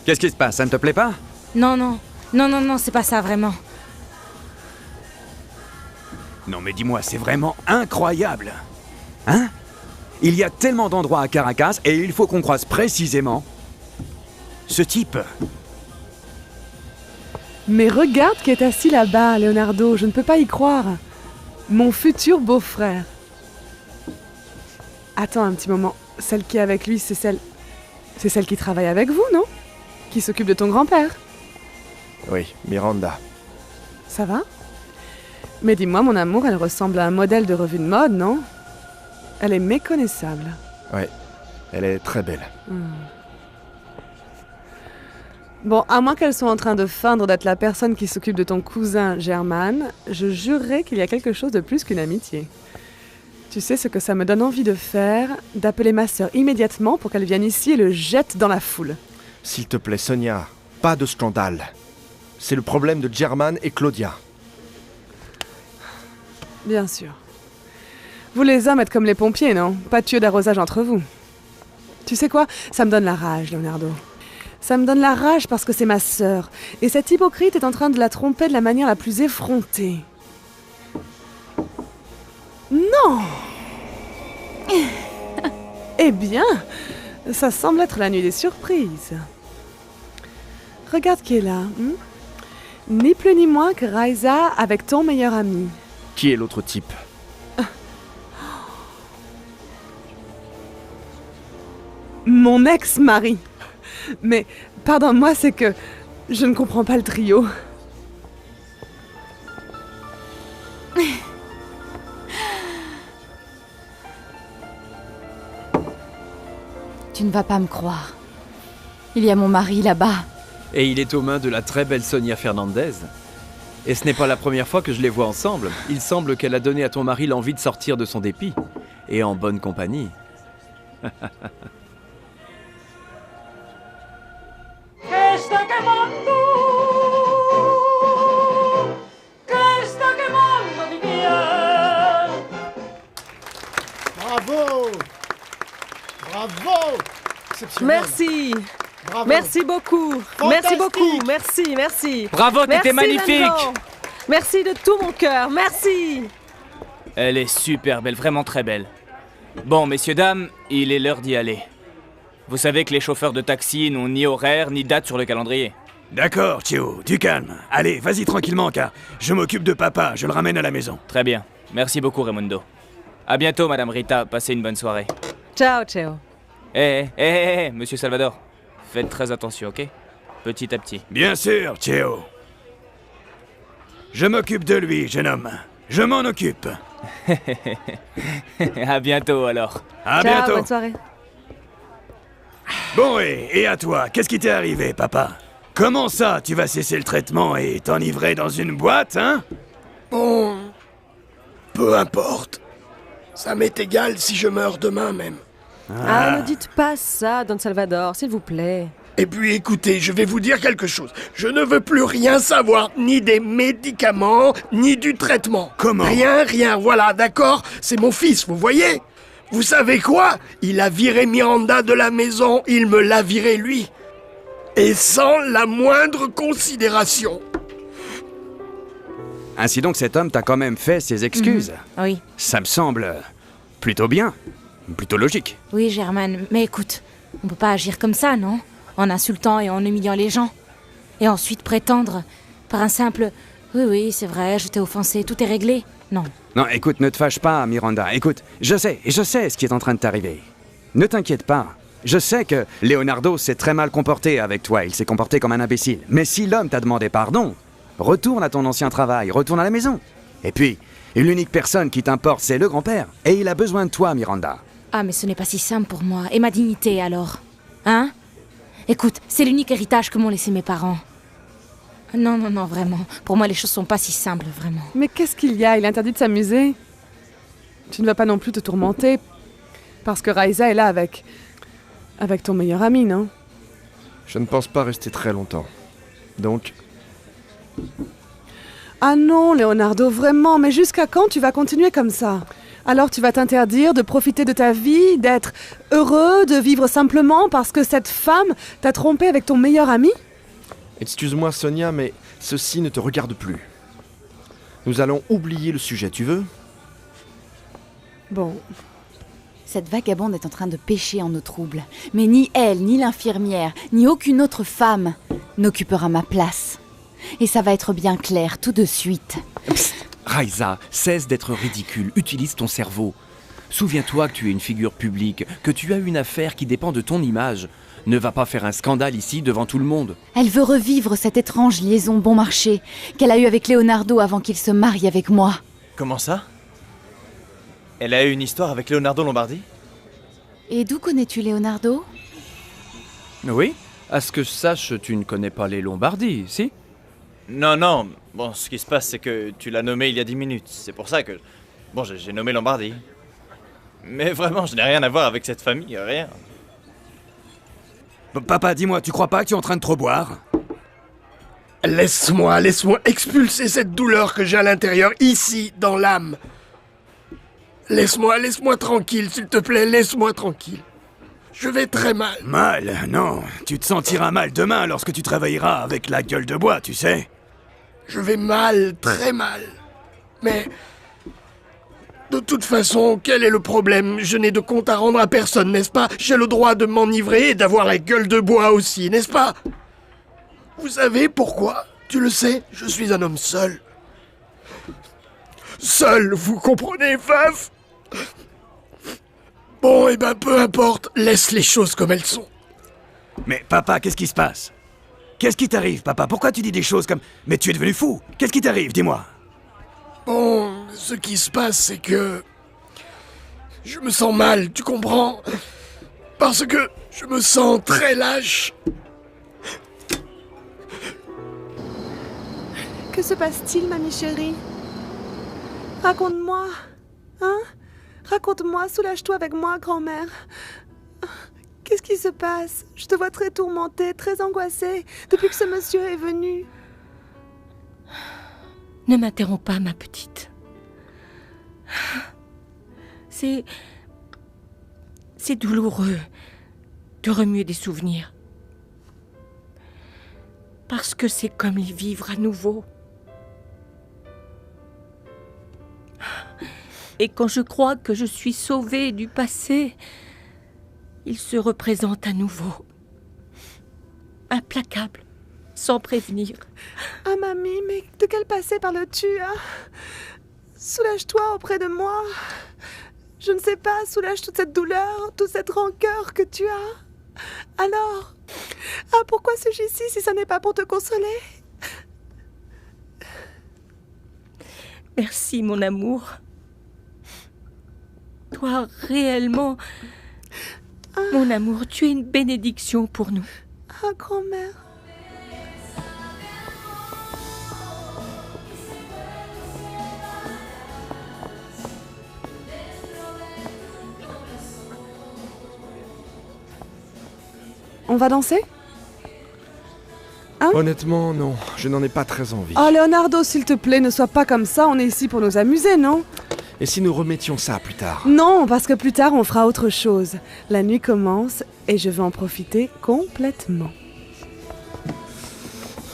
Qu'est-ce qui se passe? Ça ne te plaît pas? Non, non. Non, non, non, c'est pas ça, vraiment. Non mais dis-moi, c'est vraiment incroyable. Hein? Il y a tellement d'endroits à Caracas et il faut qu'on croise précisément ce type. Mais regarde qui est assis là-bas, Leonardo, je ne peux pas y croire. Mon futur beau-frère. Attends un petit moment, celle qui est avec lui, c'est celle qui travaille avec vous, non? Qui s'occupe de ton grand-père. Oui, Miranda. Ça va? Mais dis-moi, mon amour, elle ressemble à un modèle de revue de mode, non? Elle est méconnaissable. Ouais, elle est très belle. Bon, à moins qu'elle soit en train de feindre d'être la personne qui s'occupe de ton cousin German, je jurerais qu'il y a quelque chose de plus qu'une amitié. Tu sais ce que ça me donne envie de faire? D'appeler ma sœur immédiatement pour qu'elle vienne ici et le jette dans la foule. S'il te plaît, Sonia, pas de scandale. C'est le problème de German et Claudia. Bien sûr. Vous les hommes êtes comme les pompiers, non? Pas de tuyau d'arrosage entre vous. Tu sais quoi? Ça me donne la rage, Leonardo. Ça me donne la rage parce que c'est ma sœur. Et cet hypocrite est en train de la tromper de la manière la plus effrontée. Non! Eh bien, ça semble être la nuit des surprises. Regarde qui est là. Ni plus ni moins que Raisa avec ton meilleur ami. Qui est l'autre type? Mon ex-mari. Mais, pardonne-moi, c'est que je ne comprends pas le trio. Tu ne vas pas me croire. Il y a mon mari là-bas. Et il est aux mains de la très belle Sonia Fernandez. Et ce n'est pas la première fois que je les vois ensemble. Il semble qu'elle a donné à ton mari l'envie de sortir de son dépit. Et en bonne compagnie. Bravo! Bravo! Exceptionnel. Merci. Bravo. Merci beaucoup. Merci beaucoup. Merci, merci. Bravo, t'étais Merci, magnifique. Lorenzo. Merci de tout mon cœur. Merci. Elle est super belle, vraiment très belle. Bon, messieurs, dames, il est l'heure d'y aller. Vous savez que les chauffeurs de taxi n'ont ni horaire ni date sur le calendrier. D'accord, Théo, du calme. Allez, vas-y tranquillement, car je m'occupe de papa, je le ramène à la maison. Très bien. Merci beaucoup, Raimundo. À bientôt, Madame Rita. Passez une bonne soirée. Ciao, ciao. Monsieur Salvador. Faites très attention, ok? Petit à petit. Bien sûr, Théo. Je m'occupe de lui, jeune homme. Je m'en occupe. À bientôt, alors. À Ciao, bientôt. bonne soirée. Bon, et à toi, qu'est-ce qui t'est arrivé, papa? Comment ça, tu vas cesser le traitement et t'enivrer dans une boîte, hein? Bon, peu importe. Ça m'est égal si je meurs demain même. Ah, ne dites pas ça, Don Salvador, s'il vous plaît. Et puis écoutez, je vais vous dire quelque chose. Je ne veux plus rien savoir, ni des médicaments, ni du traitement. Comment? Rien, voilà, d'accord? C'est mon fils, vous voyez? Vous savez quoi? Il a viré Miranda de la maison, il me l'a viré lui. Et sans la moindre considération. Ainsi donc cet homme t'a quand même fait ses excuses. Oui. Ça me semble plutôt bien, plutôt logique. Oui, German, mais écoute, on peut pas agir comme ça, non? En insultant et en humiliant les gens. Et ensuite prétendre, par un simple « Oui, c'est vrai, je t'ai offensé, tout est réglé ». Non. Non, écoute, ne te fâche pas, Miranda. Écoute, je sais ce qui est en train de t'arriver. Ne t'inquiète pas. Je sais que Leonardo s'est très mal comporté avec toi, il s'est comporté comme un imbécile. Mais si l'homme t'a demandé pardon, retourne à ton ancien travail, retourne à la maison. Et puis, l'unique personne qui t'importe, c'est le grand-père. Et il a besoin de toi, Miranda. Ah, mais ce n'est pas si simple pour moi. Et ma dignité, alors? Hein? Écoute, c'est l'unique héritage que m'ont laissé mes parents. Non, vraiment. Pour moi, les choses sont pas si simples, vraiment. Mais qu'est-ce qu'il y a? Il est interdit de s'amuser. Tu ne vas pas non plus te tourmenter parce que Raisa est là avec ton meilleur ami, non? Je ne pense pas rester très longtemps. Donc, Ah non, Leonardo, vraiment, mais jusqu'à quand tu vas continuer comme ça? Alors tu vas t'interdire de profiter de ta vie, d'être heureux, de vivre simplement parce que cette femme t'a trompé avec ton meilleur ami? Excuse-moi Sonia, mais ceci ne te regarde plus. Nous allons oublier le sujet, tu veux? Bon, Cette vagabonde est en train de pécher en eau trouble. Mais ni elle, ni l'infirmière, ni aucune autre femme n'occupera ma place. Et ça va être bien clair tout de suite. Psst, Raisa, cesse d'être ridicule, utilise ton cerveau. Souviens-toi que tu es une figure publique, que tu as une affaire qui dépend de ton image. Ne va pas faire un scandale ici devant tout le monde. Elle veut revivre cette étrange liaison bon marché qu'elle a eue avec Leonardo avant qu'il se marie avec moi. Comment ça? Elle a eu une histoire avec Leonardo Lombardi? Et d'où connais-tu Leonardo? Oui? À ce que je sache, tu ne connais pas les Lombardis, si? Non, non. Bon, ce qui se passe, c'est que tu l'as nommé il y a 10 minutes. C'est pour ça que... Bon, j'ai nommé Lombardi. Mais vraiment, je n'ai rien à voir avec cette famille, rien. Papa, dis-moi, tu crois pas que tu es en train de trop boire? Laisse-moi expulser cette douleur que j'ai à l'intérieur, ici, dans l'âme. Laisse-moi tranquille, s'il te plaît, laisse-moi tranquille. Je vais très mal. Mal? Non, tu te sentiras mal demain lorsque tu te réveilleras avec la gueule de bois, tu sais. Je vais mal, très mal. Mais... de toute façon, quel est le problème? Je n'ai de compte à rendre à personne, n'est-ce pas? J'ai le droit de m'enivrer et d'avoir la gueule de bois aussi, n'est-ce pas? Vous savez pourquoi? Tu le sais, je suis un homme seul. Seul, vous comprenez, Faf? Bon, eh ben, peu importe, laisse les choses comme elles sont. Mais papa, qu'est-ce qui se passe? Qu'est-ce qui t'arrive, papa? Pourquoi tu dis des choses comme... Mais tu es devenu fou! Qu'est-ce qui t'arrive, dis-moi? Bon, ce qui se passe, c'est que... je me sens mal, tu comprends? Parce que je me sens très lâche. que se passe-t-il, mamie chérie? Raconte-moi, hein? Raconte-moi, soulage-toi avec moi, grand-mère. Qu'est-ce qui se passe? Je te vois très tourmentée, très angoissée, depuis que ce monsieur est venu. Ne m'interromps pas, ma petite. C'est douloureux de remuer des souvenirs. Parce que c'est comme les vivre à nouveau. Et quand je crois que je suis sauvée du passé, il se représente à nouveau. Implacable, sans prévenir. Ah, mamie, mais de quel passé parles-tu, hein? Soulage-toi auprès de moi. Je ne sais pas, soulage toute cette douleur, toute cette rancœur que tu as. Alors, pourquoi suis-je ici si ça n'est pas pour te consoler? Merci, mon amour. Toi, réellement, mon amour, tu es une bénédiction pour nous. Ah, grand-mère. On va danser? Hein? Honnêtement, non. Je n'en ai pas très envie. Oh, Leonardo, s'il te plaît, ne sois pas comme ça. On est ici pour nous amuser, non? Et si nous remettions ça plus tard? Non, parce que plus tard, on fera autre chose. La nuit commence et je vais en profiter complètement.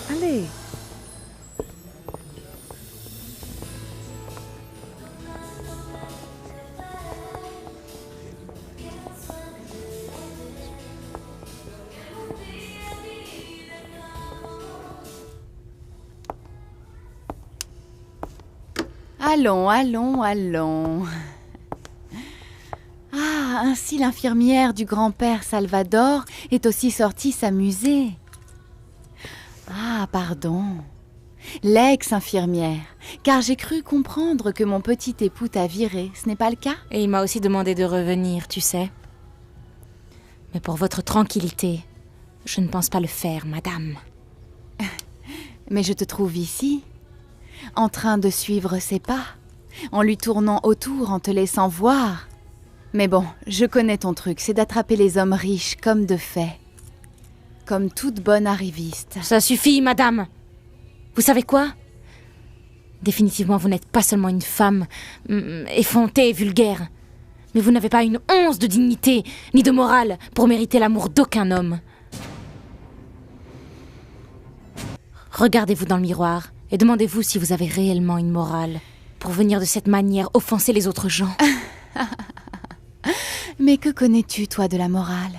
Allez. Allons, allons, allons. Ah, ainsi l'infirmière du grand-père Salvador est aussi sortie s'amuser. Ah, pardon. L'ex-infirmière. Car j'ai cru comprendre que mon petit époux t'a viré. Ce n'est pas le cas? Et il m'a aussi demandé de revenir, tu sais. Mais pour votre tranquillité, je ne pense pas le faire, madame. Mais je te trouve ici, en train de suivre ses pas, en lui tournant autour, en te laissant voir. Mais bon, je connais ton truc, c'est d'attraper les hommes riches comme de fait. Comme toute bonne arriviste. Ça suffit, madame. Vous savez quoi? Définitivement, vous n'êtes pas seulement une femme effrontée et vulgaire, mais vous n'avez pas une once de dignité ni de morale pour mériter l'amour d'aucun homme. Regardez-vous dans le miroir et demandez-vous si vous avez réellement une morale pour venir de cette manière offenser les autres gens. Mais que connais-tu, toi, de la morale?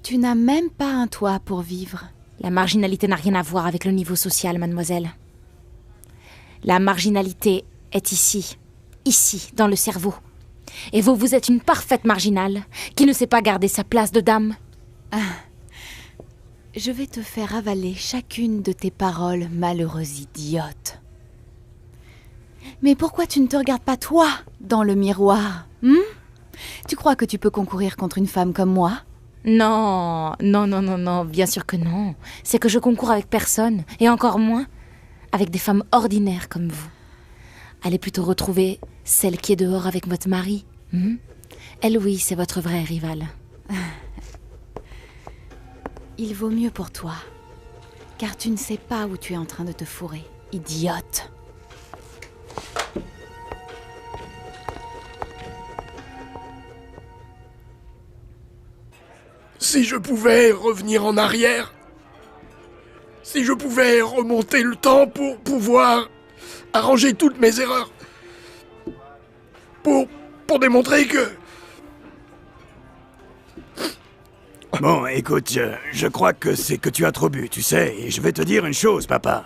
Tu n'as même pas un toit pour vivre. La marginalité n'a rien à voir avec le niveau social, mademoiselle. La marginalité est ici, dans le cerveau. Et vous êtes une parfaite marginale qui ne sait pas garder sa place de dame. Je vais te faire avaler chacune de tes paroles, malheureuse idiote. Mais pourquoi tu ne te regardes pas, toi, dans le miroir? Tu crois que tu peux concourir contre une femme comme moi? Non, bien sûr que non. C'est que je concours avec personne, et encore moins avec des femmes ordinaires comme vous. Allez plutôt retrouver celle qui est dehors avec votre mari. Elle, oui, c'est votre vraie rivale. Il vaut mieux pour toi, car tu ne sais pas où tu es en train de te fourrer, idiote. Si je pouvais revenir en arrière, si je pouvais remonter le temps pour pouvoir arranger toutes mes erreurs, pour démontrer que... Bon, écoute, je crois que c'est que tu as trop bu, tu sais, et je vais te dire une chose, papa.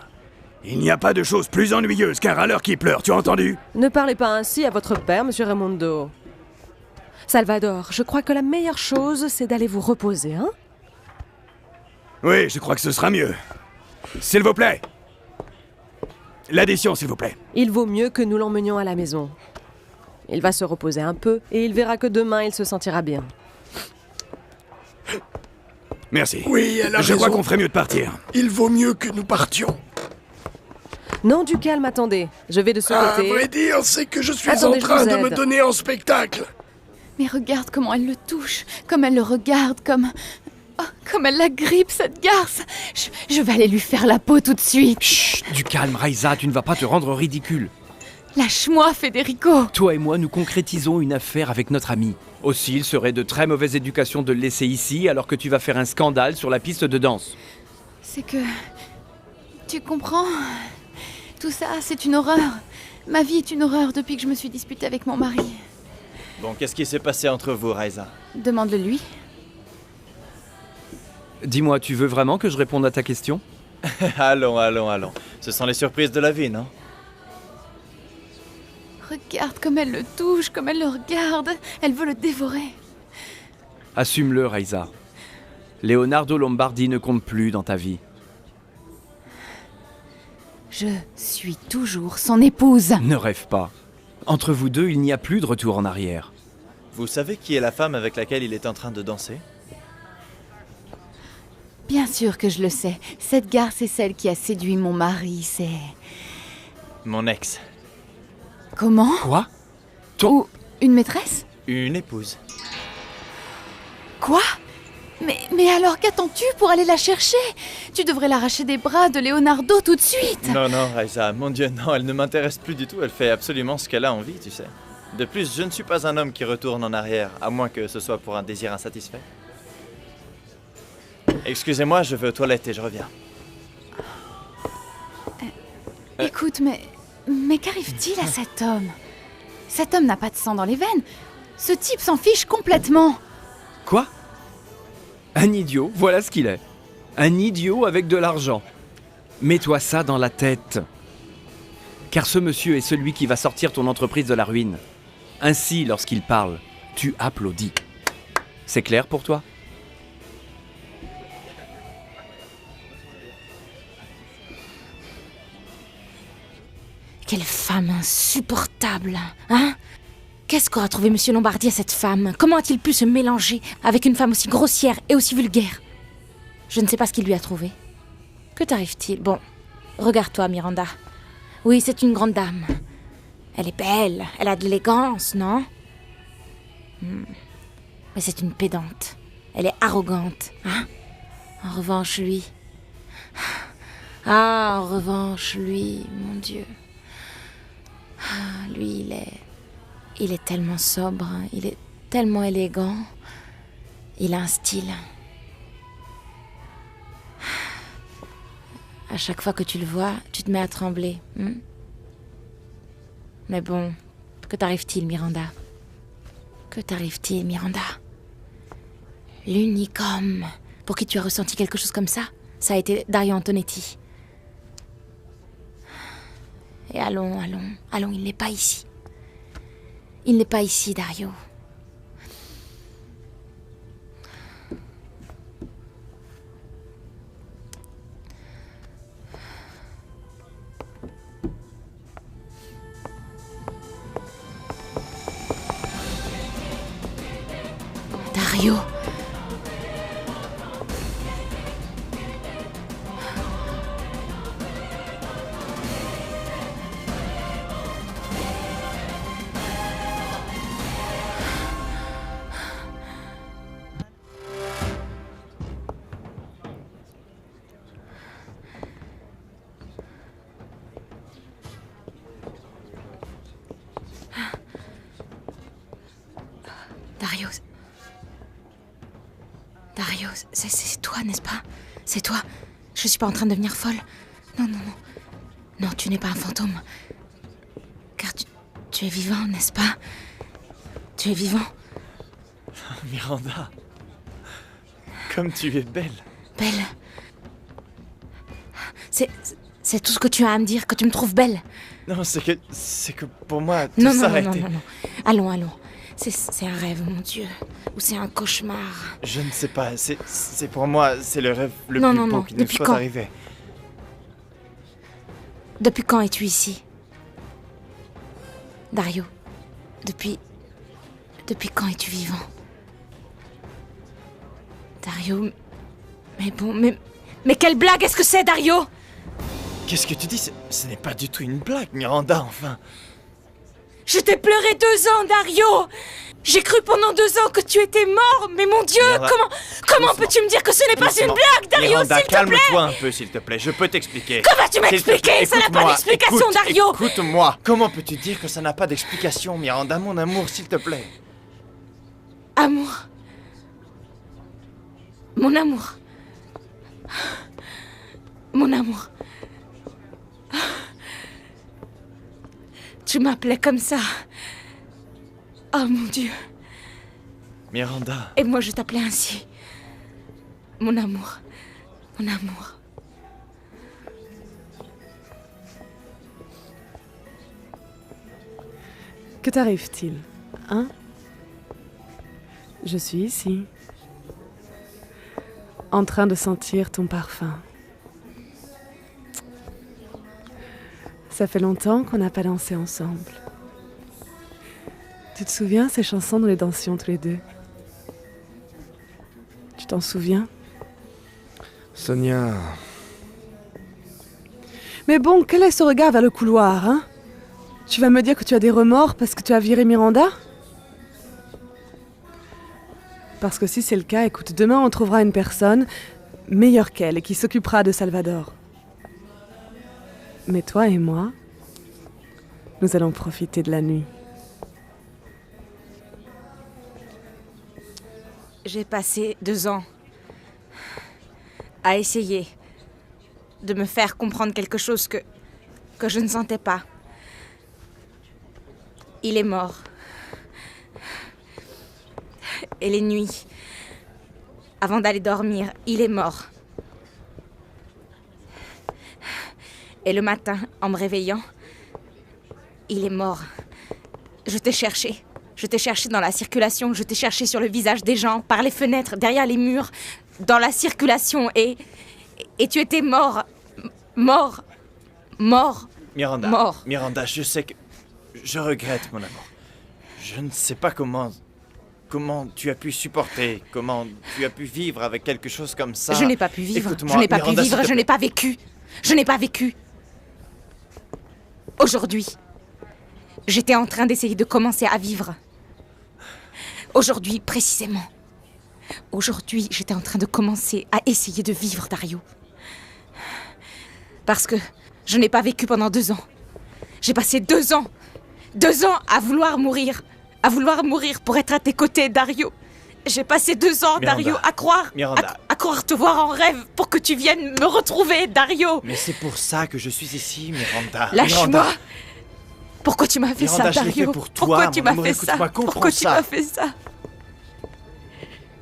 Il n'y a pas de chose plus ennuyeuse qu'un râleur qui pleure, tu as entendu? Ne parlez pas ainsi à votre père, monsieur Raimundo. Salvador, je crois que la meilleure chose, c'est d'aller vous reposer, hein? Oui, je crois que ce sera mieux. S'il vous plaît. L'addition, s'il vous plaît. Il vaut mieux que nous l'emmenions à la maison. Il va se reposer un peu, et il verra que demain, il se sentira bien. Merci. Oui, elle a raison. Je crois qu'on ferait mieux de partir. Il vaut mieux que nous partions. Non, du calme, attendez. Je vais de ce côté. À vrai dire, c'est que je suis Attendez, en train je vous de me aide. donner en spectacle. Mais regarde comment elle le touche, comme elle le regarde, comme elle la grippe, cette garce. Je vais aller lui faire la peau tout de suite. Chut, du calme, Raisa, tu ne vas pas te rendre ridicule. Lâche-moi, Federico. Toi et moi, nous concrétisons une affaire avec notre ami. Aussi, il serait de très mauvaise éducation de le laisser ici alors que tu vas faire un scandale sur la piste de danse. C'est que... Tu comprends? Tout ça, c'est une horreur. Ma vie est une horreur depuis que je me suis disputée avec mon mari. Bon, qu'est-ce qui s'est passé entre vous, Raisa? Demande-le lui. Dis-moi, tu veux vraiment que je réponde à ta question? Allons. Ce sont les surprises de la vie, non? Regarde comme elle le touche, comme elle le regarde. Elle veut le dévorer. Assume-le, Raisa. Leonardo Lombardi ne compte plus dans ta vie. Je suis toujours son épouse. Ne rêve pas. Entre vous deux, il n'y a plus de retour en arrière. Vous savez qui est la femme avec laquelle il est en train de danser? Bien sûr que je le sais. Cette garce est celle qui a séduit mon mari, c'est... Mon ex. Comment? Quoi? Ou une maîtresse? Une épouse. Quoi? Mais alors qu'attends-tu pour aller la chercher? Tu devrais l'arracher des bras de Leonardo tout de suite. Non, Raisa, mon Dieu, non, elle ne m'intéresse plus du tout. Elle fait absolument ce qu'elle a envie, tu sais. De plus, je ne suis pas un homme qui retourne en arrière, à moins que ce soit pour un désir insatisfait. Excusez-moi, je vais aux toilettes et je reviens. Écoute, mais qu'arrive-t-il à cet homme? Cet homme n'a pas de sang dans les veines. Ce type s'en fiche complètement. Quoi? Un idiot, voilà ce qu'il est. Un idiot avec de l'argent. Mets-toi ça dans la tête. Car ce monsieur est celui qui va sortir ton entreprise de la ruine. Ainsi, lorsqu'il parle, tu applaudis. C'est clair pour toi? Quelle femme insupportable, hein? Qu'est-ce qu'aura trouvé Monsieur Lombardi à cette femme? Comment a-t-il pu se mélanger avec une femme aussi grossière et aussi vulgaire? Je ne sais pas ce qu'il lui a trouvé. Que t'arrive-t-il? Bon, regarde-toi, Miranda. Oui, c'est une grande dame. Elle est belle, elle a de l'élégance, non? Mais c'est une pédante. Elle est arrogante, hein? En revanche, lui... Ah, en revanche, lui, mon Dieu... Lui, il est tellement sobre, il est tellement élégant. Il a un style. À chaque fois que tu le vois, tu te mets à trembler. Mais bon, que t'arrive-t-il, Miranda? Que t'arrive-t-il, Miranda? L'unique homme pour qui tu as ressenti quelque chose comme ça a été Dario Antonetti. Et allons, il n'est pas ici. Il n'est pas ici, Dario. Dario. Dario, c'est toi, n'est-ce pas? C'est toi. Je suis pas en train de devenir folle. Non. Non, tu n'es pas un fantôme. Car tu es vivant, n'est-ce pas? Tu es vivant. Miranda, comme tu es belle. Belle. C'est tout ce que tu as à me dire, que tu me trouves belle. Non, c'est que pour moi, tout non, ça a été... Non. Allons. C'est un rêve, mon Dieu. Ou c'est un cauchemar. Je ne sais pas. C'est pour moi, c'est le rêve le plus beau qui nous soit arrivé. Depuis quand es-tu ici? Dario, depuis quand es-tu vivant? Dario, mais bon, mais quelle blague est-ce que c'est, Dario? Qu'est-ce que tu dis? Ce n'est pas du tout une blague, Miranda, enfin. Je t'ai pleuré 2 ans, Dario! J'ai cru pendant 2 ans que tu étais mort, mais mon Dieu, Miranda, comment peux-tu me dire que ce n'est pas une blague, Dario, Miranda, s'il te plaît? calme-toi un peu, s'il te plaît, je peux t'expliquer. Comment vas-tu m'expliquer? Ça n'a pas d'explication, Dario! Écoute-moi, comment peux-tu dire que ça n'a pas d'explication, Miranda, mon amour, s'il te plaît? Amour. Mon amour. Mon amour. Tu m'appelais comme ça. Oh mon Dieu. Miranda. Et moi je t'appelais ainsi. Mon amour. Mon amour. Que t'arrive-t-il, hein? Je suis ici, en train de sentir ton parfum. Ça fait longtemps qu'on n'a pas dansé ensemble. Tu te souviens ces chansons dont nous dansions tous les deux? Tu t'en souviens? Sonia... Mais bon, quel est ce regard vers le couloir, hein? Tu vas me dire que tu as des remords parce que tu as viré Miranda? Parce que si c'est le cas, écoute, demain on trouvera une personne meilleure qu'elle et qui s'occupera de Salvador. Mais toi et moi, nous allons profiter de la nuit. J'ai passé 2 ans à essayer de me faire comprendre quelque chose que je ne sentais pas. Il est mort. Et les nuits, avant d'aller dormir, il est mort. Et le matin, en me réveillant, il est mort. Je t'ai cherché. Je t'ai cherché dans la circulation. Je t'ai cherché sur le visage des gens, par les fenêtres, derrière les murs, dans la circulation. Et tu étais mort. Mort. Miranda, mort. Miranda, je sais que... Je regrette, mon amour. Je ne sais pas comment tu as pu supporter, comment tu as pu vivre avec quelque chose comme ça. Je n'ai pas pu vivre. Écoute-moi, Je n'ai pas Miranda, pu vivre. Je n'ai pas vécu. Je n'ai pas vécu. Aujourd'hui, j'étais en train d'essayer de commencer à vivre. Aujourd'hui, précisément. Aujourd'hui, j'étais en train de commencer à essayer de vivre, Dario. Parce que je n'ai pas vécu pendant 2 ans. J'ai passé 2 ans 2 ans à vouloir mourir. À vouloir mourir pour être à tes côtés, Dario. J'ai passé 2 ans, Miranda. Dario, à croire. Miranda. À croire te voir en rêve pour que tu viennes me retrouver, Dario. Mais c'est pour ça que je suis ici, Miranda. Lâche-moi. Miranda. Pourquoi tu m'as fait Miranda, ça, je l'ai Dario? fait pour toi, Pourquoi tu mon m'as amour, fait ça? écoute-moi, comprends Pourquoi tu ça. m'as fait ça?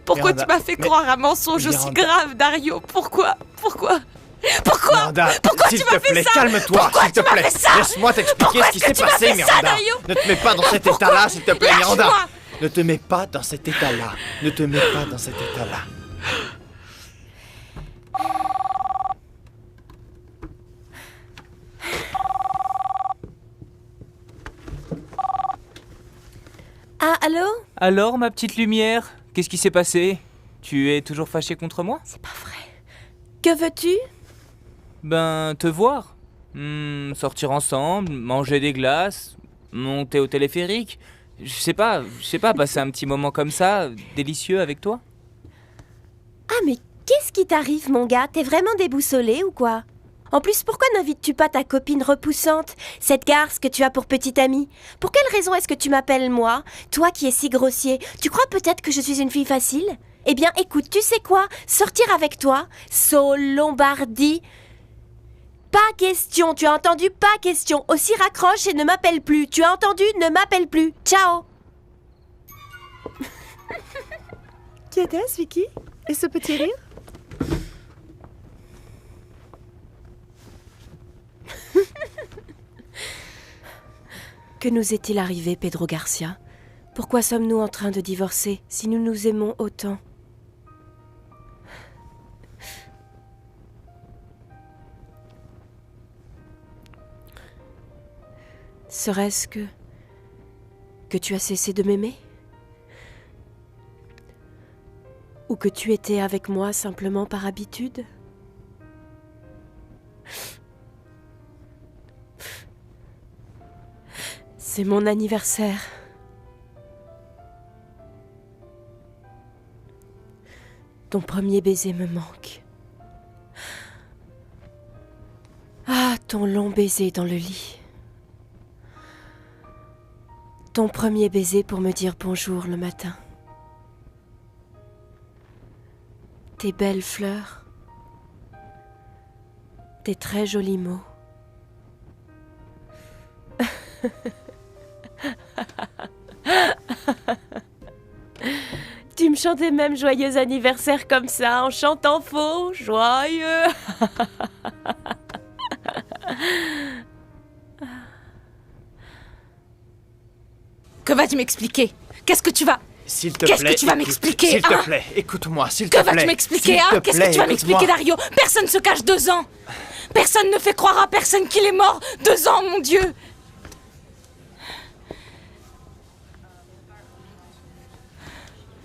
Pourquoi Miranda, tu m'as fait mais- croire un mensonge aussi Miranda. grave, Dario? Pourquoi? Pourquoi? Miranda, Pourquoi s'il tu te m'as fait plaît, ça? calme-toi, Pourquoi s'il te tu m'as plaît. fait ça? Laisse-moi t'expliquer Pourquoi ce qui est-ce que s'est tu m'as passé, fait ça, Miranda. Dario? Ne te mets pas dans cet Pourquoi? état-là, s'il te plaît, Miranda. Lâche-moi. Ne te mets pas dans cet état-là. Ne te mets pas dans cet état-là. Ah, allô? Alors, ma petite lumière, qu'est-ce qui s'est passé? Tu es toujours fâché contre moi? C'est pas vrai. Que veux-tu? Ben, te voir. Sortir ensemble, manger des glaces, monter au téléphérique. Je sais pas, passer un petit moment comme ça, délicieux avec toi. Ah, mais qu'est-ce qui t'arrive, mon gars? T'es vraiment déboussolé ou quoi? En plus, pourquoi n'invites-tu pas ta copine repoussante, cette garce que tu as pour petite amie? Pour quelle raison est-ce que tu m'appelles moi? Toi qui es si grossier, tu crois peut-être que je suis une fille facile? Eh bien, écoute, tu sais quoi? Sortir avec toi, Saul Lombardi. Pas question, tu as entendu? Pas question. Aussi raccroche et ne m'appelle plus. Tu as entendu? Ne m'appelle plus. Ciao. Qui était-ce, Vicky? Et ce petit rire? Que nous est-il arrivé, Pedro Garcia? Pourquoi sommes-nous en train de divorcer si nous nous aimons autant? Serait-ce que tu as cessé de m'aimer? Ou que tu étais avec moi simplement par habitude? C'est mon anniversaire. Ton premier baiser me manque. Ah, ton long baiser dans le lit. Ton premier baiser pour me dire bonjour le matin. Tes belles fleurs. Tes très jolis mots. Tu me chantais même joyeux anniversaire comme ça, en chantant faux, joyeux. Que vas-tu m'expliquer? Qu'est-ce que tu vas... S'il te Qu'est-ce plaît, que tu vas écoute, m'expliquer, s'il hein? te plaît, écoute-moi, s'il te Que plaît. vas-tu m'expliquer, S'il hein? te Qu'est-ce que plaît, tu vas m'expliquer, écoute-moi. Dario? Personne ne se cache 2 ans. Personne ne fait croire à personne qu'il est mort. 2 ans, mon Dieu.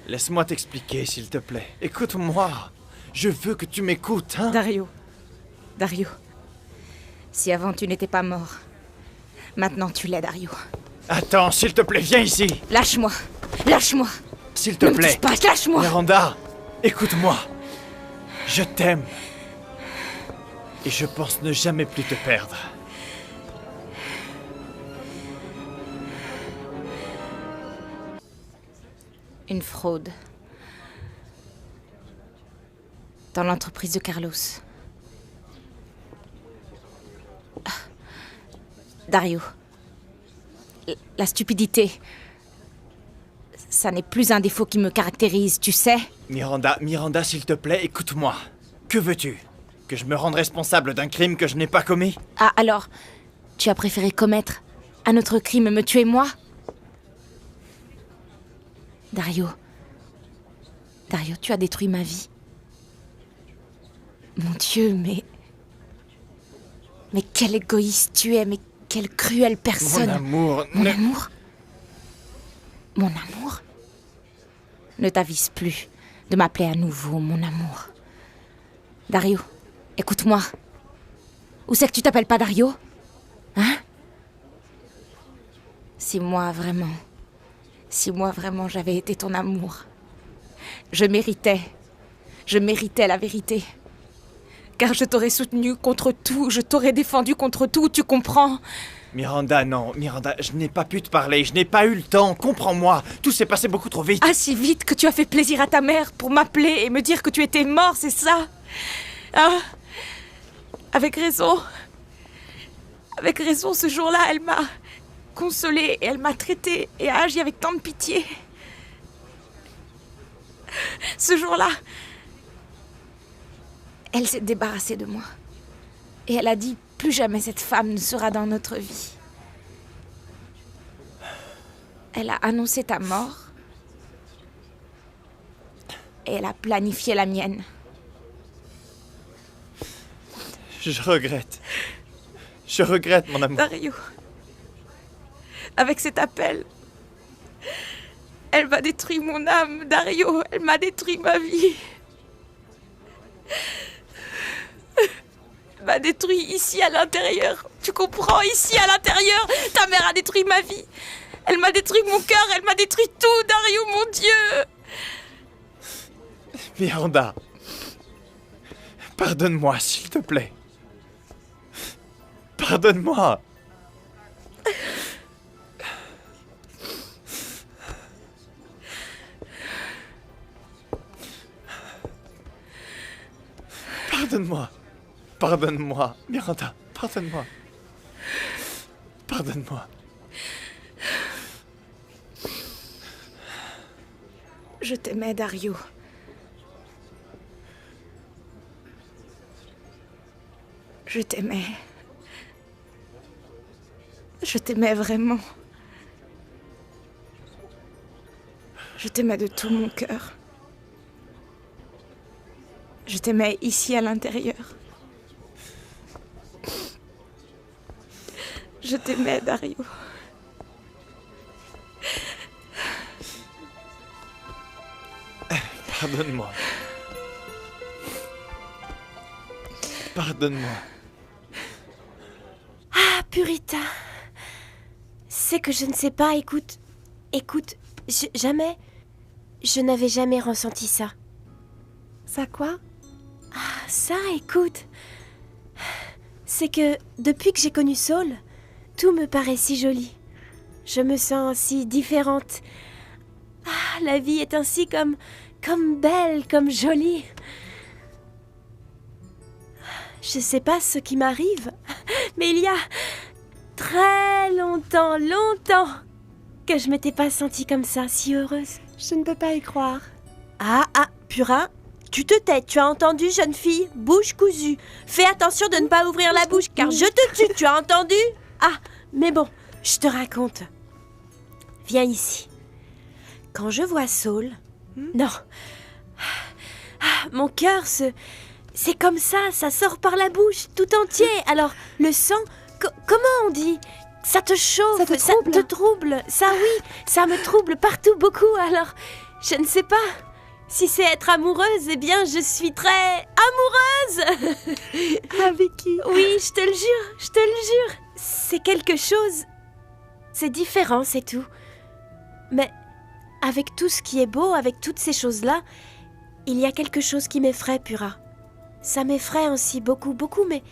Laisse-moi t'expliquer, s'il te plaît. Écoute-moi. Je veux que tu m'écoutes, hein? Dario. Si avant tu n'étais pas mort, maintenant tu l'es, Dario. Attends, s'il te plaît, viens ici. Lâche-moi. S'il te Ne me plaît. touche pas, lâche-moi. Miranda, écoute-moi. Je t'aime. Et je pense ne jamais plus te perdre. Une fraude. Dans l'entreprise de Carlos. Ah. Dario. La stupidité. Ça n'est plus un défaut qui me caractérise, tu sais. Miranda, s'il te plaît, écoute-moi. Que veux-tu? Que je me rende responsable d'un crime que je n'ai pas commis? Ah, alors, tu as préféré commettre un autre crime et me tuer moi? Dario, tu as détruit ma vie. Mon Dieu, mais quel égoïste tu es, mais quelle cruelle personne. Mon amour, Mon amour? Ne t'avise plus de m'appeler à nouveau mon amour. Dario, écoute-moi. Où c'est que tu t'appelles pas Dario? Hein? Si moi vraiment j'avais été ton amour, je méritais la vérité. Car je t'aurais soutenu contre tout, je t'aurais défendu contre tout, tu comprends? Miranda, non, Miranda, je n'ai pas pu te parler, je n'ai pas eu le temps, comprends-moi. Tout s'est passé beaucoup trop vite. Ah, si vite que tu as fait plaisir à ta mère pour m'appeler et me dire que tu étais mort, c'est ça? Ah, avec raison. Avec raison, ce jour-là, elle m'a consolée et elle m'a traitée et a agi avec tant de pitié. Ce jour-là, elle s'est débarrassée de moi. Et elle a dit, plus jamais cette femme ne sera dans notre vie. Elle a annoncé ta mort. Et elle a planifié la mienne. Je regrette. Je regrette, mon amour. Dario, avec cet appel, elle m'a détruit mon âme, Dario. Elle m'a détruit ma vie. Elle m'a détruit ici à l'intérieur. Tu comprends? Ici à l'intérieur, ta mère a détruit ma vie. Elle m'a détruit mon cœur, elle m'a détruit tout, Dario, mon Dieu. Miranda, pardonne-moi, s'il te plaît. Pardonne-moi. Pardonne-moi. Pardonne-moi, Miranda, pardonne-moi. Pardonne-moi. Je t'aimais, Dario. Je t'aimais. Je t'aimais vraiment. Je t'aimais de tout mon cœur. Je t'aimais ici à l'intérieur. Je t'aimais, Dario. Pardonne-moi. Pardonne-moi. Ah, Purita. C'est que je ne sais pas, écoute, jamais, je n'avais jamais ressenti ça. Ça quoi? Ah, ça, écoute. C'est que depuis que j'ai connu Saul, tout me paraît si joli. Je me sens si différente. Ah, la vie est ainsi comme belle, comme jolie. Je sais pas ce qui m'arrive, mais il y a très longtemps que je m'étais pas sentie comme ça, si heureuse. Je ne peux pas y croire. Ah, Pura, tu te tais, tu as entendu, jeune fille? Bouche cousue. Fais attention de ne pas ouvrir la bouche, car je te tue, tu as entendu? Ah, mais bon, je te raconte. Viens ici. Quand je vois Saul... Non. Ah, mon cœur c'est comme ça sort par la bouche, tout entier. Alors, le sang, comment on dit? Ça te chauffe, ça te trouble. Ça, oui, ça me trouble partout beaucoup. Alors, je ne sais pas. Si c'est être amoureuse, eh bien, je suis très amoureuse. Avec qui? Oui, je te le jure. C'est quelque chose... C'est différent, c'est tout. Mais avec tout ce qui est beau, avec toutes ces choses-là, il y a quelque chose qui m'effraie, Pura. Ça m'effraie aussi beaucoup, mais...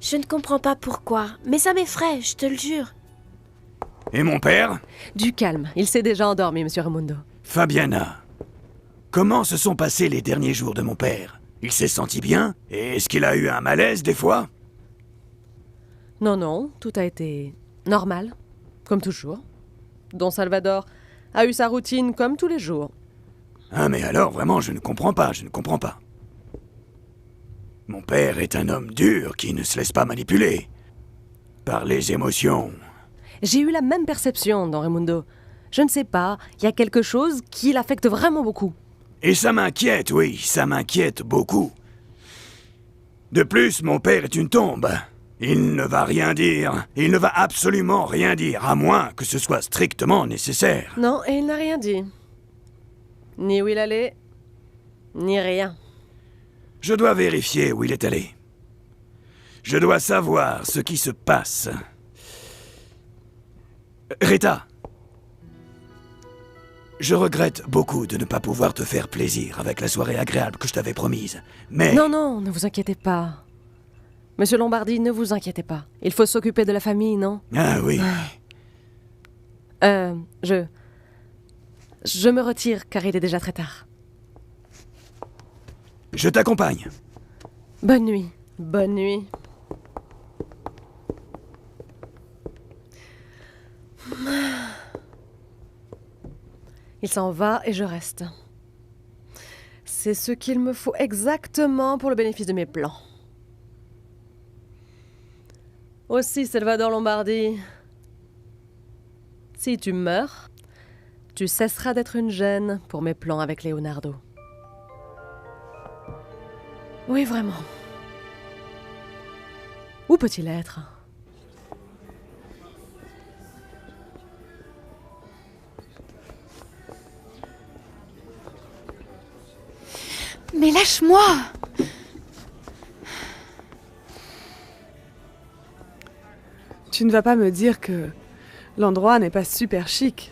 Je ne comprends pas pourquoi, mais ça m'effraie, je te le jure. Et mon père? Du calme, il s'est déjà endormi, monsieur Raimundo. Fabiana, comment se sont passés les derniers jours de mon père? Il s'est senti bien? Et est-ce qu'il a eu un malaise des fois? Non, tout a été normal, comme toujours. Don Salvador a eu sa routine comme tous les jours. Ah mais alors, vraiment, je ne comprends pas. Mon père est un homme dur qui ne se laisse pas manipuler par les émotions. J'ai eu la même perception, Don Raimundo. Je ne sais pas, il y a quelque chose qui l'affecte vraiment beaucoup. Et ça m'inquiète, oui, ça m'inquiète beaucoup. De plus, mon père est une tombe. Il ne va rien dire, il ne va absolument rien dire, à moins que ce soit strictement nécessaire. Non, et il n'a rien dit. Ni où il allait, ni rien. Je dois vérifier où il est allé. Je dois savoir ce qui se passe. Rita, je regrette beaucoup de ne pas pouvoir te faire plaisir avec la soirée agréable que je t'avais promise, mais... Non, ne vous inquiétez pas. Monsieur Lombardi, ne vous inquiétez pas. Il faut s'occuper de la famille, non? Ah oui. Je me retire car il est déjà très tard. Je t'accompagne. Bonne nuit. Bonne nuit. Il s'en va et je reste. C'est ce qu'il me faut exactement pour le bénéfice de mes plans. Aussi, Salvador Lombardi, si tu meurs, tu cesseras d'être une gêne pour mes plans avec Leonardo. Oui, vraiment. Où peut-il être ? Mais lâche-moi! Tu ne vas pas me dire que l'endroit n'est pas super chic.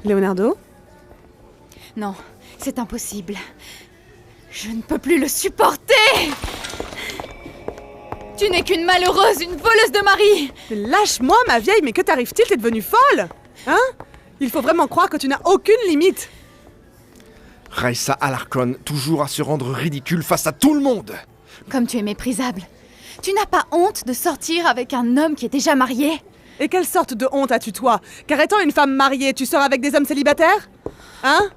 Leonardo? Non, c'est impossible. Je ne peux plus le supporter! Tu n'es qu'une malheureuse, une voleuse de mari! Lâche-moi, ma vieille, mais que t'arrive-t-il? T'es devenue folle? Hein? Il faut vraiment croire que tu n'as aucune limite. Raisa Alarcon, toujours à se rendre ridicule face à tout le monde. Comme tu es méprisable. Tu n'as pas honte de sortir avec un homme qui est déjà marié? Et quelle sorte de honte as-tu, toi? Car étant une femme mariée, tu sors avec des hommes célibataires? Hein?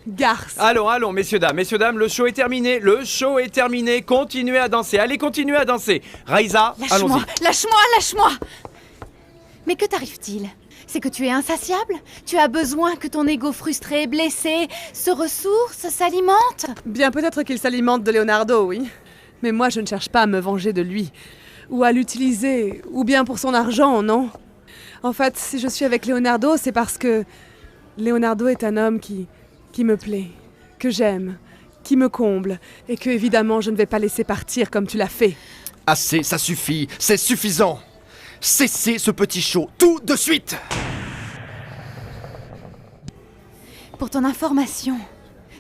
Garce. Allons, messieurs, dames, le show est terminé, continuez à danser, allez, continuez à danser. Raisa, allons-y. Lâche-moi! Mais que t'arrive-t-il? C'est que tu es insatiable? Tu as besoin que ton ego frustré, blessé, se ressource, s'alimente? Bien, peut-être qu'il s'alimente de Leonardo, oui. Mais moi, je ne cherche pas à me venger de lui. Ou à l'utiliser, ou bien pour son argent, non? En fait, si je suis avec Leonardo, c'est parce que Leonardo est un homme qui me plaît, que j'aime, qui me comble, et que, évidemment, je ne vais pas laisser partir comme tu l'as fait. Assez, ça suffit, c'est suffisant. Cessez ce petit show, tout de suite. Pour ton information,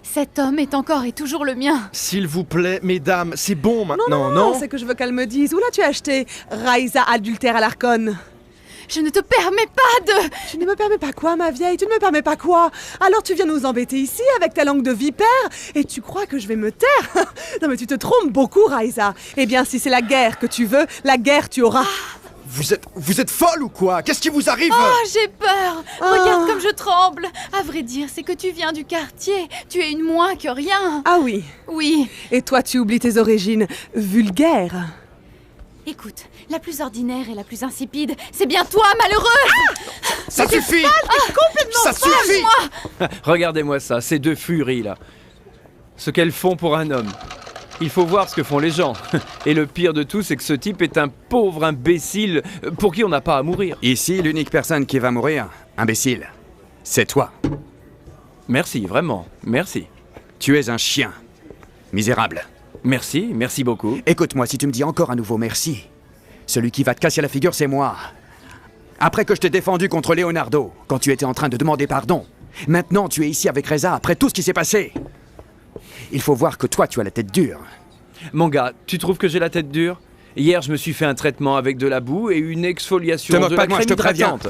cet homme est encore et toujours le mien. S'il vous plaît, mesdames, c'est bon maintenant, non? C'est que je veux qu'elle me dise. Où l'as-tu acheté, Raisa adultère Alarcon? Je ne te permets pas de... Tu ne me permets pas quoi, ma vieille? Tu ne me permets pas quoi? Alors tu viens nous embêter ici avec ta langue de vipère et tu crois que je vais me taire? Non mais tu te trompes beaucoup, Raisa. Eh bien, si c'est la guerre que tu veux, la guerre tu auras. Vous êtes folle ou quoi? Qu'est-ce qui vous arrive? Oh, j'ai peur! Regarde comme je tremble! À vrai dire, c'est que tu viens du quartier. Tu es une moins que rien. Ah oui? Oui. Et toi, tu oublies tes origines vulgaires. Écoute, la plus ordinaire et la plus insipide, c'est bien toi, malheureuse! Ça suffit! T'es complètement Ça folle, suffit! moi! Regardez-moi ça, ces deux furies là. Ce qu'elles font pour un homme. Il faut voir ce que font les gens. Et le pire de tout, c'est que ce type est un pauvre imbécile pour qui on n'a pas à mourir. Ici, l'unique personne qui va mourir, imbécile, c'est toi. Merci, vraiment, merci. Tu es un chien. Misérable. Merci beaucoup. Écoute-moi, si tu me dis encore à nouveau merci, celui qui va te casser la figure, c'est moi. Après que je t'ai défendu contre Leonardo, quand tu étais en train de demander pardon, maintenant tu es ici avec Reza après tout ce qui s'est passé. Il faut voir que toi, tu as la tête dure. Mon gars, tu trouves que j'ai la tête dure? Hier, je me suis fait un traitement avec de la boue et une exfoliation de la crème hydratante.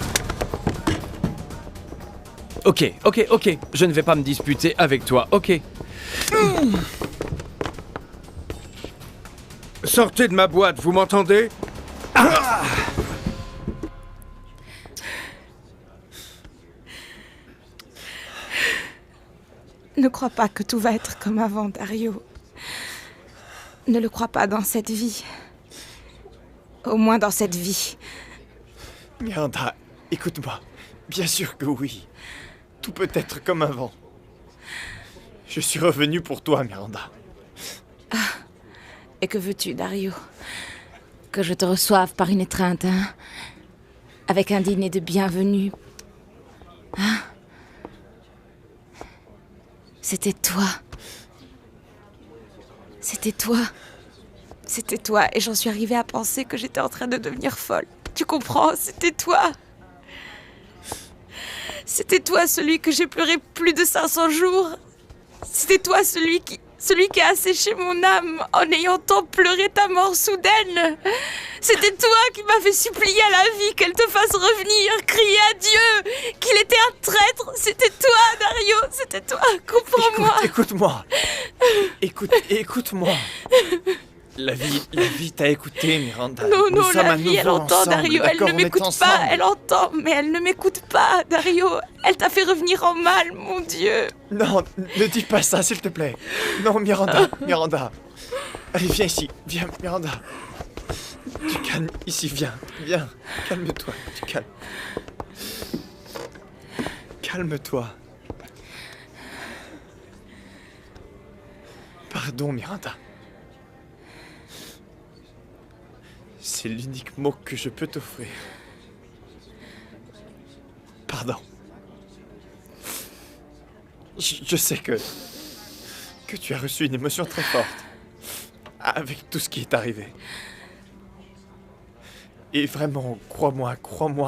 Ok, je ne vais pas me disputer avec toi, ok. Sortez de ma boîte, vous m'entendez? Ne crois pas que tout va être comme avant, Dario. Ne le crois pas dans cette vie. Au moins dans cette vie. Miranda, écoute-moi. Bien sûr que oui. Tout peut être comme avant. Je suis revenu pour toi, Miranda. Ah. Et que veux-tu, Dario? Que je te reçoive par une étreinte, hein? Avec un dîner de bienvenue. Hein? C'était toi. C'était toi. C'était toi. Et j'en suis arrivée à penser que j'étais en train de devenir folle. Tu comprends? C'était toi. C'était toi celui que j'ai pleuré plus de 500 jours. C'était toi celui celui qui a asséché mon âme en ayant tant pleuré ta mort soudaine. C'était toi qui m'avais supplié à la vie qu'elle te fasse revenir, crier à Dieu qu'il était un traître. C'était toi, Dario, c'était toi. Comprends-moi. Écoute-moi. Écoute-moi. La vie t'a écouté, Miranda. Non, la vie, elle entend, Dario. Elle ne m'écoute pas, elle entend, mais elle ne m'écoute pas, Dario. Elle t'a fait revenir en mal, mon Dieu. Non, ne dis pas ça, s'il te plaît. Non, Miranda. Allez, viens ici. Viens, Miranda. Tu calmes ici, viens. Calme-toi, tu calmes. Calme-toi. Pardon, Miranda. C'est l'unique mot que je peux t'offrir. Pardon. Je sais que tu as reçu une émotion très forte avec tout ce qui est arrivé. Et vraiment, crois-moi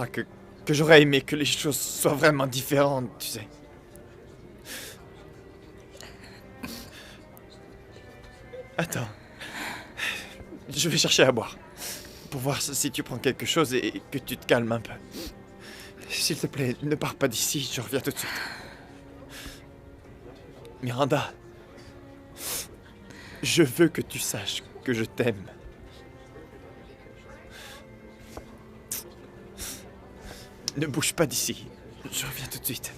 que j'aurais aimé que les choses soient vraiment différentes, tu sais. Attends. Je vais chercher à boire. Pour voir si tu prends quelque chose et que tu te calmes un peu. S'il te plaît, ne pars pas d'ici, je reviens tout de suite. Miranda, je veux que tu saches que je t'aime. Ne bouge pas d'ici, je reviens tout de suite.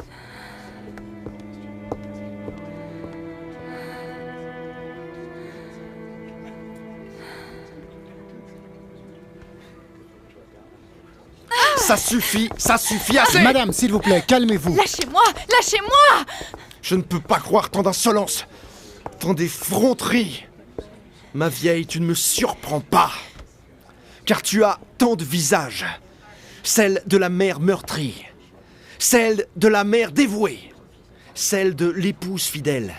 Ça suffit assez. Madame, s'il vous plaît, calmez-vous. Lâchez-moi. Je ne peux pas croire tant d'insolence, tant d'effronterie. Ma vieille, tu ne me surprends pas. Car tu as tant de visages. Celle de la mère meurtrie, celle de la mère dévouée, celle de l'épouse fidèle,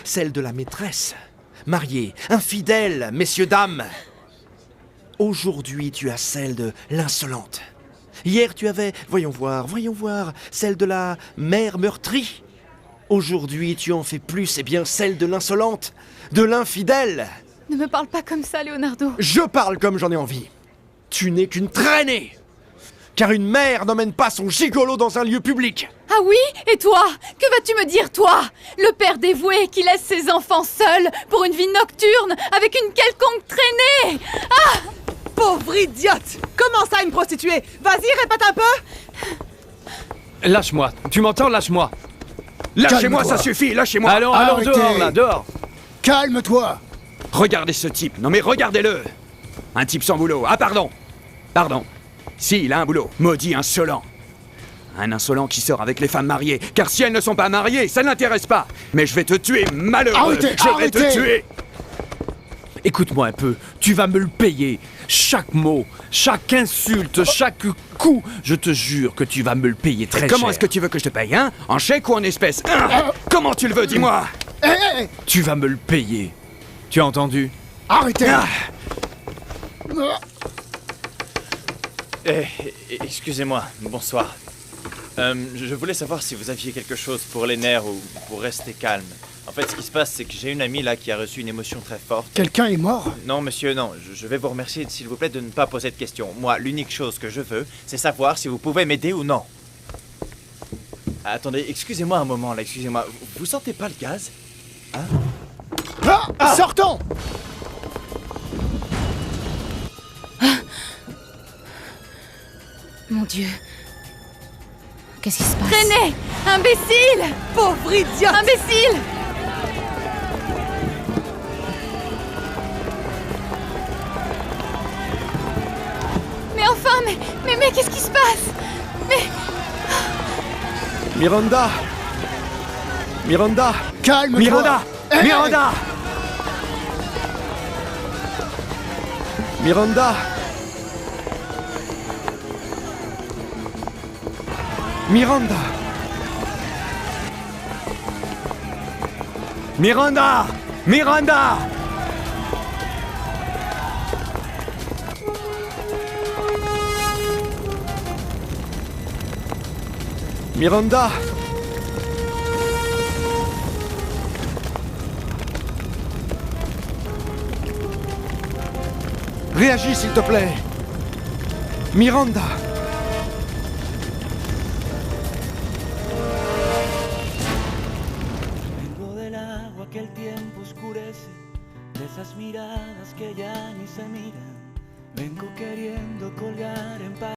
celle de la maîtresse, mariée, infidèle, messieurs, dames. Aujourd'hui, tu as celle de l'insolente. Hier, tu avais, voyons voir, celle de la mère meurtrie. Aujourd'hui, tu en fais plus, et bien celle de l'insolente, de l'infidèle. Ne me parle pas comme ça, Leonardo. Je parle comme j'en ai envie. Tu n'es qu'une traînée. Car une mère n'emmène pas son gigolo dans un lieu public. Ah oui? Et toi? Que vas-tu me dire, toi? Le père dévoué qui laisse ses enfants seuls pour une vie nocturne avec une quelconque traînée. Ah! Pauvre idiote! Comment ça, une prostituée? Vas-y, répète un peu! Lâche-moi, tu m'entends? Lâche-moi. Lâchez-moi, ça suffit, lâchez-moi. Allons, dehors, là, dehors. Calme-toi. Regardez ce type, non mais regardez-le. Un type sans boulot. Ah pardon. Si, il a un boulot. Maudit insolent. Un insolent qui sort avec les femmes mariées. Car si elles ne sont pas mariées, ça ne l'intéresse pas. Mais je vais te tuer, malheureux. Je vais te tuer. Écoute-moi un peu, tu vas me le payer. Chaque mot, chaque insulte, chaque coup, je te jure que tu vas me le payer très cher. Comment est-ce que tu veux que je te paye, hein? En chèque ou en espèces? Comment tu le veux, dis-moi? Tu vas me le payer. Tu as entendu? Arrêtez. Excusez-moi, bonsoir. Je voulais savoir si vous aviez quelque chose pour les nerfs ou pour rester calme. En fait, ce qui se passe, c'est que j'ai une amie là qui a reçu une émotion très forte. Quelqu'un est mort? Non, monsieur, non. Je vais vous remercier, s'il vous plaît, de ne pas poser de questions. Moi, l'unique chose que je veux, c'est savoir si vous pouvez m'aider ou non. Attendez, excusez-moi un moment, là, excusez-moi. Vous sentez pas le gaz? Hein? Sortons! Mon Dieu. Qu'est-ce qui se passe? Traînez! Imbécile! Pauvre idiote! Imbécile! Mais enfin, mais qu'est-ce qui se passe? Mais... Miranda! Calme-toi! Miranda! Réagis, s'il te plaît. Miranda. Vengo del agua que el tiempo oscurece, de esas miradas que ya ni se miran. Vengo queriendo colgar en paz.